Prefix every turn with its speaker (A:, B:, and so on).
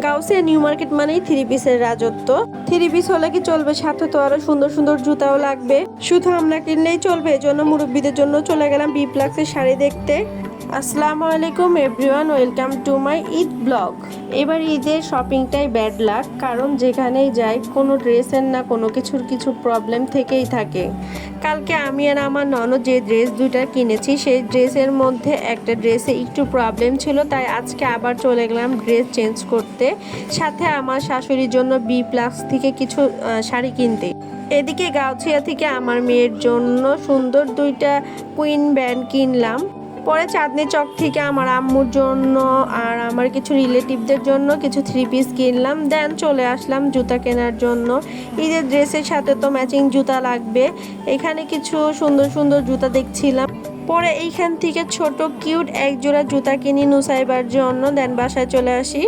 A: Gausia new market মানেই three পিসের রাজত্ব। থ্রি পিস হলে কি চলবে, সাথে তো আরো সুন্দর সুন্দর জুতাও লাগবে। শুধু আমরা কিনলেই চলবে, এজন্য মুরব্বীদের জন্য চলে গেলাম বি প্লাক্সের শাড়ি দেখতে। আসসালামু আলাইকুম everyone, welcome to my Eid blog. এবার ঈদের শপিংটাই ব্যাড লাক, কারণ যেখানেই যাই কোনো ড্রেসের না কোনো কিছু প্রবলেম থেকেই থাকে। কালকে আমি আর আমার ননদ যে ড্রেস দুইটা কিনেছি, সেই ড্রেসের মধ্যে একটা ড্রেসে একটু প্রবলেম ছিল, তাই আজকে আবার চলে গেলাম ড্রেস চেঞ্জ করতে, সাথে আমার শাশুড়ির জন্য বি প্লাক্স থেকে কিছু শাড়ি কিনতে। এদিকে গাউছিয়া থেকে আমার মেয়ের জন্য সুন্দর দুইটা কুইন ব্যান্ড কিনলাম। পরে চাঁদনি চক থেকে আমার আম্মুর জন্য আর আমার কিছু রিলেটিভদের জন্য কিছু থ্রি পিস কিনলাম। দেন চলে আসলাম জুতা কেনার জন্য। ঈদের ড্রেসের সাথে তো ম্যাচিং জুতা লাগবে। এখানে কিছু সুন্দর সুন্দর জুতা দেখছিলাম। পরে এইখান থেকে ছোট কিউট এক জোড়া জুতা কিনি নুসাইবার জন্য। দেন বাসায় চলে আসি।